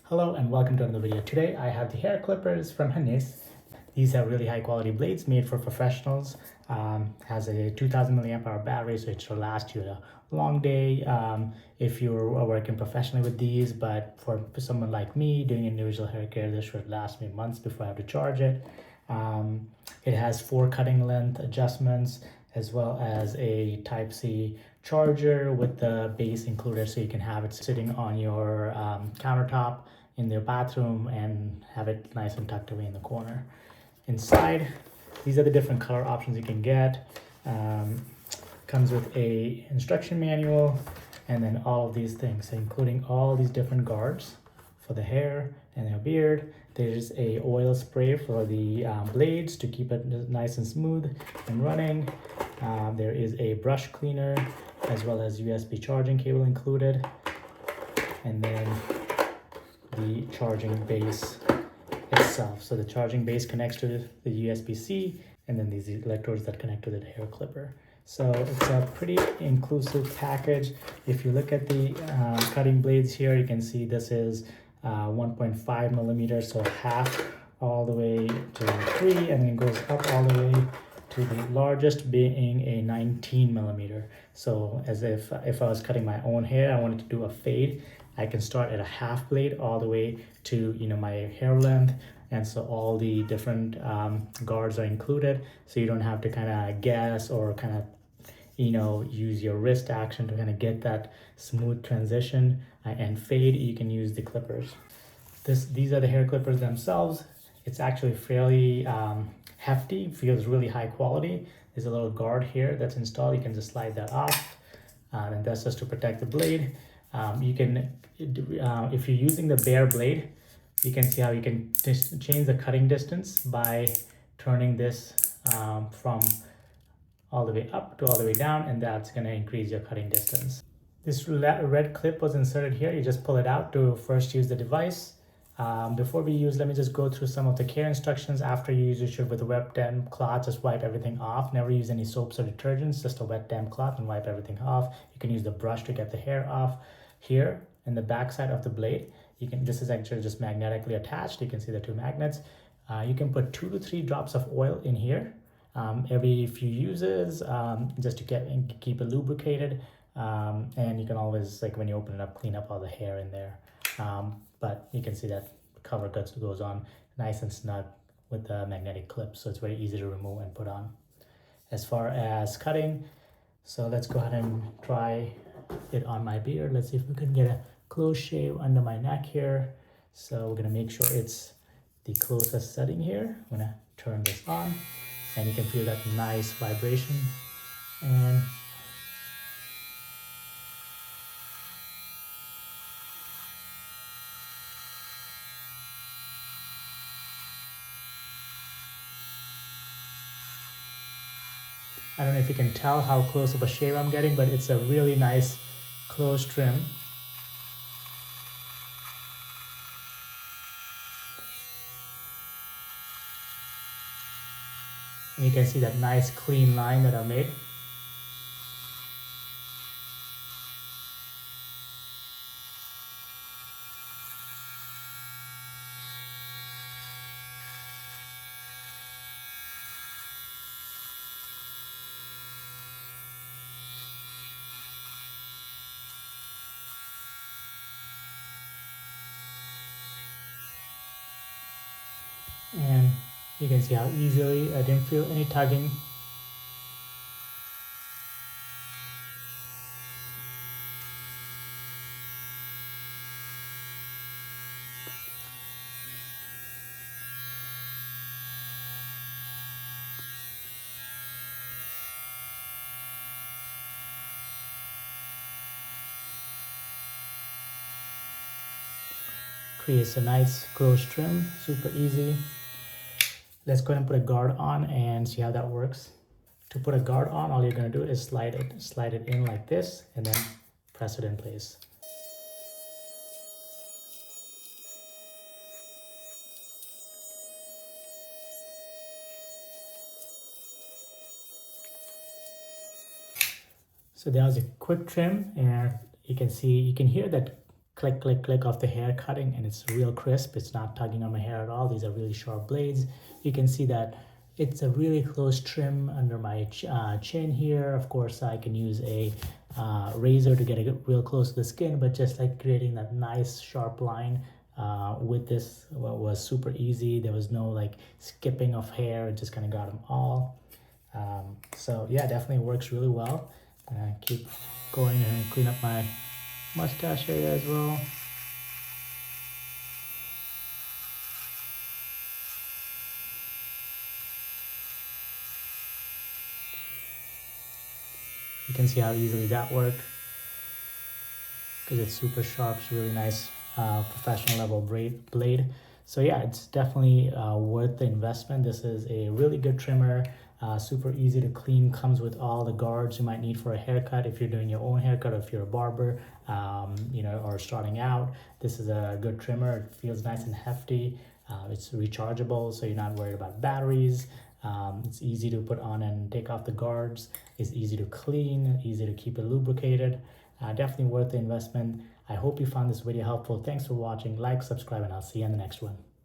Hello and welcome to another video. Today I have the hair clippers from Hnice. These are really high quality blades made for professionals. Has a 2000 milliamp hour battery, so it should last you a long day if you're working professionally with these. But for someone like me doing individual hair care, this should last me months before I have to charge it. It has 4 cutting length adjustments as well as a Type-C charger with the base included, so you can have it sitting on your countertop in your bathroom and have it nice and tucked away in the corner. Inside, these are the different color options you can get. Comes with a instruction manual and then all of these things, including all these different guards for the hair and your beard. There's a oil spray for the blades to keep it nice and smooth and running. There is a brush cleaner as well as USB charging cable included, and then the charging base itself. So the charging base connects to the USB-C, and then these electrodes that connect to the hair clipper. So it's a pretty inclusive package. If you look at the cutting blades here, you can see this is 1.5 millimeters, so half all the way to 3, and then it goes up all the way to the largest being a 19 millimeter. So as if I was cutting my own hair, I wanted to do a fade, I can start at a half blade all the way to my hair length. And so all the different guards are included, so you don't have to kind of guess or kind of use your wrist action to kind of get that smooth transition and fade. You can use the clippers. These are the hair clippers themselves. It's actually fairly hefty, feels really high quality. There's a little guard here that's installed. You can just slide that off, and that's just to protect the blade. You can, if you're using the bare blade, you can see how you can change the cutting distance by turning this from all the way up to all the way down, and that's going to increase your cutting distance. This red clip was inserted here. You just pull it out to first use the device. Before we use, let me just go through some of the care instructions. After you use, you should, with a wet damp cloth, just wipe everything off. Never use any soaps or detergents, just a wet damp cloth and wipe everything off. You can use the brush to get the hair off. Here in the back side of the blade, this is actually just magnetically attached. You can see the 2 magnets. You can put 2 to 3 drops of oil in here every few uses, just to keep it lubricated. And you can always, like when you open it up, clean up all the hair in there. But you can see that cover goes on nice and snug with the magnetic clip, so it's very easy to remove and put on. As far as cutting, so let's go ahead and try it on my beard. Let's see if we can get a close shave under my neck here. So we're gonna make sure it's the closest setting here. I'm gonna turn this on, and you can feel that nice vibration. And I don't know if you can tell how close of a shave I'm getting, but it's a really nice close trim. And you can see that nice clean line that I made. And you can see how easily I didn't feel any tugging. Creates a nice close trim, super easy. Let's go ahead and put a guard on and see how that works. To put a guard on, all you're going to do is slide it in like this, and then press it in place. So that was a quick trim, and you can hear that click, click, click of the hair cutting, and it's real crisp. It's not tugging on my hair at all. These are really sharp blades. You can see that it's a really close trim under my chin here. Of course, I can use a razor to get it real close to the skin, but just like creating that nice sharp line with this was super easy. There was no like skipping of hair. It just kind of got them all. So yeah, definitely works really well. Keep going and clean up my mustache area as well. You can see how easily that worked because it's super sharp. It's really nice professional level blade. So yeah, it's definitely worth the investment. This is a really good trimmer, super easy to clean, comes with all the guards you might need for a haircut if you're doing your own haircut or if you're a barber, or starting out. This is a good trimmer. It feels nice and hefty. It's rechargeable, so you're not worried about batteries. It's easy to put on and take off the guards. It's easy to clean, easy to keep it lubricated. Definitely worth the investment. I hope you found this video helpful. Thanks for watching. Like, subscribe, and I'll see you in the next one.